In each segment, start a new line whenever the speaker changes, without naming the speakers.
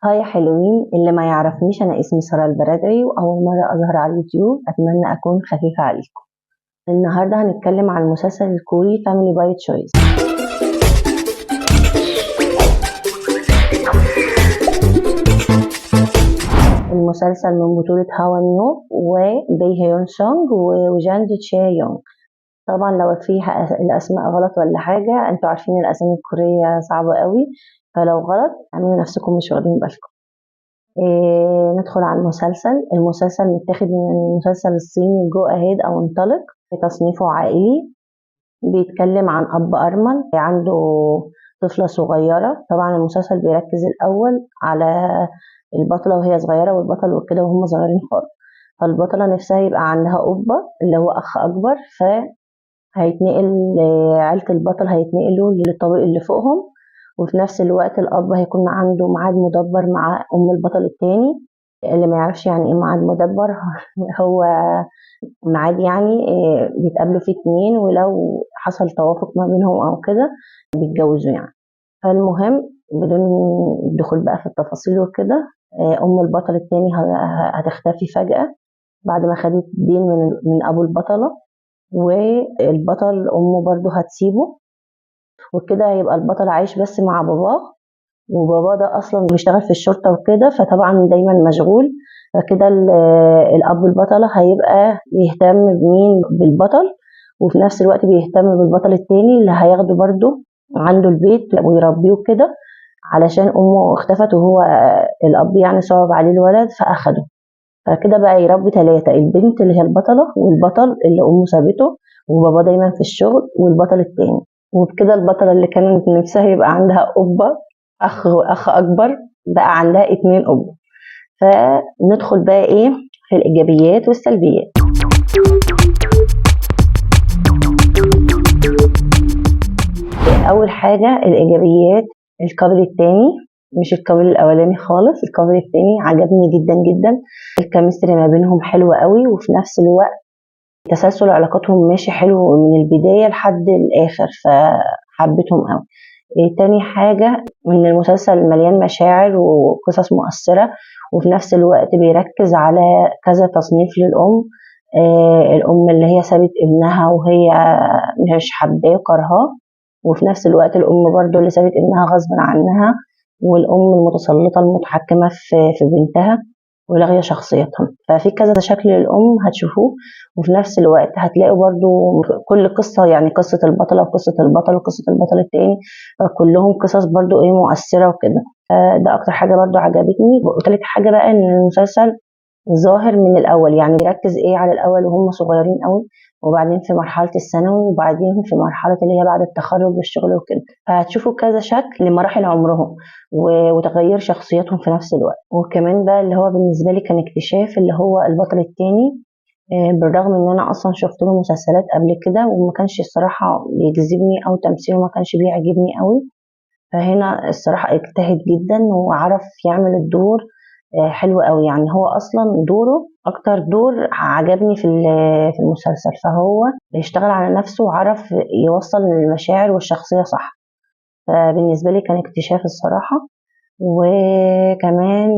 هاي يا حلوين، اللي ما يعرفنيش أنا اسمي سارة البرادعي وأول مرة أظهر على اليوتيوب. أتمنى أكون خفيفة عليكم. النهاردة هنتكلم عن المسلسل الكوري فاميلي باي تشويس. المسلسل من بطولة هوا نيو وبي هيون سونج وجاند تشي يونغ. طبعا لو فيها الأسماء غلط ولا حاجة، انتوا عارفين الأسامي الكورية صعبة قوي، فلو غلط اعملوا نفسكم مش واخدين بالكم. ندخل على المسلسل متاخد من المسلسل الصيني جو اهيد او انطلق، تصنيفه عائلي. بيتكلم عن اب ارمل عنده طفلة صغيرة. طبعا المسلسل بيركز الاول على البطلة وهي صغيرة والبطل وكده وهم صغيرين خالص. فالبطلة نفسها يبقى عندها أبة اللي هو أخ أكبر، فهيتنقل عيلة البطل هيتنقلوا للطابق اللي فوقهم. وفي نفس الوقت الأب هيكون عنده ميعاد مدبر مع أم البطل التاني. اللي ما يعرفش يعني ايه ميعاد مدبر، هو ميعاد يعني بيتقابلوا فيه اتنين، ولو حصل توافق ما بينهم أو كده بيتجوزوا يعني. فالمهم بدون الدخول بقى في التفاصيل وكده، أم البطل التاني هتختفي فجأة بعد ما خدت دين من أبو البطلة، والبطل أمه برضو هتسيبه. وكده هيبقى البطل عايش بس مع باباه، وباباه ده أصلا بيشتغل في الشرطة وكده، فطبعا دايما مشغول. فكده الأب البطلة هيبقى بيهتم بمين؟ بالبطل، وفي نفس الوقت بيهتم بالبطل التاني اللي هياخده برضو عنده البيت ويربيه كده، علشان أمه اختفت وهو الأب يعني صعب عليه الولد فأخده. فكده بقى يربي ثلاثة: البنت اللي هي البطلة، والبطل اللي أمه سابته وبابا دايما في الشغل، والبطل التاني. وبكده البطلة اللي كانت نفسها يبقى عندها أبة أخ أكبر بقى عندها اتنين أبة. فندخل بقى إيه في الإيجابيات والسلبيات. أول حاجة الإيجابيات: الكابل التاني مش الكابل الأولاني خالص، الكابل التاني عجبني جدا جدا. الكيمستري ما بينهم حلوة قوي، وفي نفس الوقت تسلسل علاقاتهم ماشي حلو من البداية لحد الآخر، فحبيتهم قوي. تاني حاجة إن المسلسل مليان مشاعر وقصص مؤثرة، وفي نفس الوقت بيركز على كذا تصنيف للأم. الأم اللي هي سابت ابنها وهي مش حباه وكرهاه، وفي نفس الوقت الأم برضو اللي سابت ابنها غصب عنها، والأم المتسلطة المتحكمة في بنتها ولاغية شخصيتها. ففي كذا شكل للأم هتشوفوه، وفي نفس الوقت هتلاقوا برضو كل قصة، يعني قصة البطلة وقصة البطل وقصة البطل التاني، كلهم قصص برضو ايه مؤثرة وكده. ده أكتر حاجة برضو عجبتني. وتالت حاجة بقى إن المسلسل ظاهر من الأول، يعني بيركز إيه على الأول وهم صغيرين قوي، وبعدين في مرحلة الثانوي، وبعدين في مرحلة اللي هي بعد التخرج والشغل وكده. فهتشوفوا كذا شكل لمراحل عمرهم وتغير شخصياتهم في نفس الوقت. وكمان بقى اللي هو بالنسبة لي كان اكتشاف اللي هو البطل التاني. بالرغم ان انا اصلا شفت له مسلسلات قبل كده وما كانش الصراحة بيجذبني او تمثيله ما كانش بيعجبني قوي، فهنا الصراحة اجتهد جدا وعرف يعمل الدور حلو قوي. يعني هو اصلا دوره اكتر دور عجبني في المسلسل، فهو اشتغل على نفسه وعرف يوصل المشاعر والشخصية صح. فبالنسبة لي كان اكتشاف الصراحة. وكمان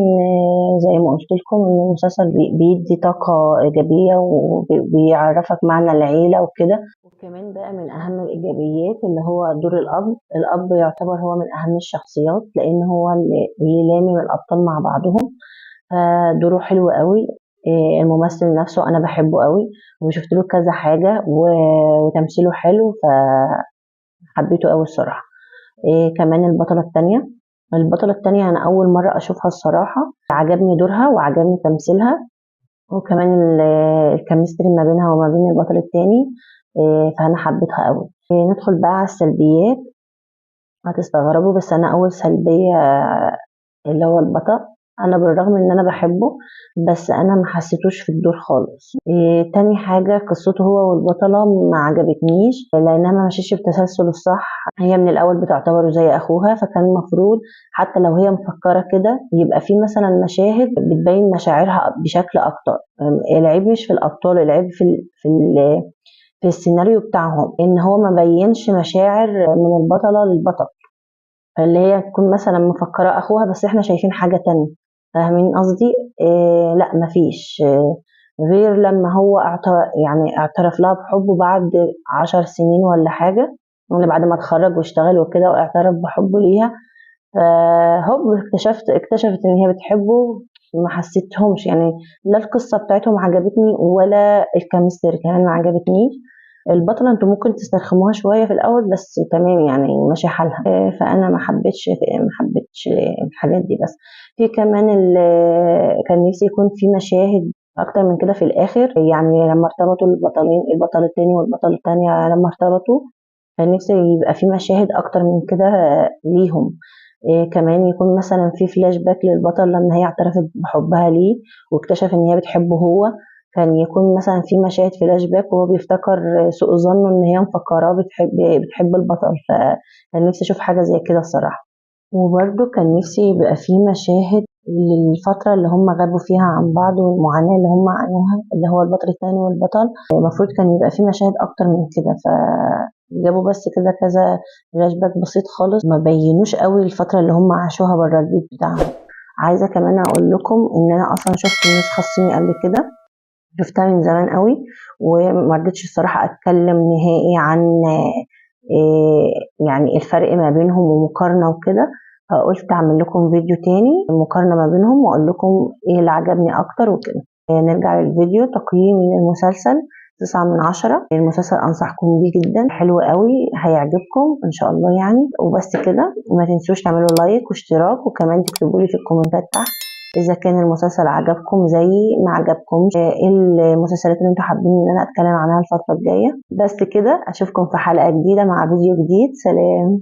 زي ما قلت لكم ان المسلسل بيدي طاقة ايجابية وبيعرفك معنى العيلة وكده. وكمان بقى من اهم الايجابيات اللي هو دور الاب يعتبر هو من اهم الشخصيات، لان هو اللي لامم الابطال مع بعضهم. دوره حلو قوي. الممثل نفسه انا بحبه قوي وشفت له كذا حاجة وتمثيله حلو، فحبيته قوي الصراحة. كمان البطلة التانية أنا أول مرة أشوفها الصراحة، عجبني دورها وعجبني تمثيلها، وكمان الكيمستري ما بينها وما بين البطل التاني. فأنا حبيتها قوي. ندخل بقى على السلبيات. هتستغربوا بس أنا أول سلبية اللي هو البطل. انا بالرغم ان انا بحبه، بس انا ما حسيتوش في الدور خالص. تاني حاجة قصته هو والبطلة ما عجبتنيش، لانها ما مشيش بتسلسل الصح. هي من الاول بتعتبره زي اخوها، فكان المفروض حتى لو هي مفكرة كده يبقى في مثلا مشاهد بتبين مشاعرها بشكل اكتر. العيب مش في الابطال، العيب في السيناريو بتاعهم، ان هو ما بينش مشاعر من البطلة للبطل. اللي هي تكون مثلا مفكرة أخوها بس احنا شايفين حاجة تانية. فاهمين قصدي؟ لا مفيش، غير لما هو يعني اعترف لها بحبه بعد 10 سنين ولا حاجة، يعني بعد ما اتخرج واشتغل وكده واعترف بحبه ليها. فهوب اكتشفت ان هي بتحبه. ما حسيتهمش يعني، لا القصة بتاعتهم عجبتني ولا الكيمستري كمان ما عجبتنيش. البطلة انتوا ممكن تسترخموها شوية في الأول بس تمام يعني ماشي حالها. فأنا ما حبيتش الحاجات دي. بس في كمان كان نفسي يكون في مشاهد أكتر من كده في الآخر، يعني لما ارتبطوا البطلين، البطل التاني والبطلة التانية لما ارتبطوا، كان نفسي يبقى في مشاهد أكتر من كده ليهم. كمان يكون مثلا في فلاش باك للبطل لما هي اعترفت بحبها ليه واكتشف ان هي بتحبه هو. كان يكون مثلا في مشاهد فلاش باك وهو بيفتكر سوء ظنه ان هي مفكراه بتحب البطل. فكان نفسي اشوف حاجة زي كده الصراحة. وبرده كان نفسي يبقى في مشاهد للفترة اللي هم غابوا فيها عن بعض والمعاناة اللي هم عانوها، اللي هو البطل الثاني والبطل. المفروض كان يبقى في مشاهد أكتر من كده، فجابوا بس كده كذا فلاش باك بسيط خالص، ما بينوش قوي الفترة اللي هم عاشوها بره البيت بتاعهم. عايزة كمان أقول لكم إن أنا أصلا شفت النسخة الصيني قبل كده، شفتها من زمان قوي، وما رضيتش الصراحة أتكلم نهائي عن يعني الفرق ما بينهم ومقارنة وكده. فقلت أعمل لكم فيديو تاني مقارنة ما بينهم وأقول لكم إيه اللي عجبني أكتر وكده. نرجع للفيديو. تقييمي للمسلسل 9 من 10. المسلسل أنصحكم بيه جدا، حلو قوي، هيعجبكم إن شاء الله يعني. وبس كده، ما تنسوش تعملوا لايك واشتراك، وكمان تكتبوا لي في الكومنتات تحت إذا كان المسلسل عجبكم زي ما عجبكمش، إيه المسلسلات اللي انتوا حابين إن أنا أتكلم عنها الفترة الجاية. بس كده، أشوفكم في حلقة جديدة مع فيديو جديد. سلام.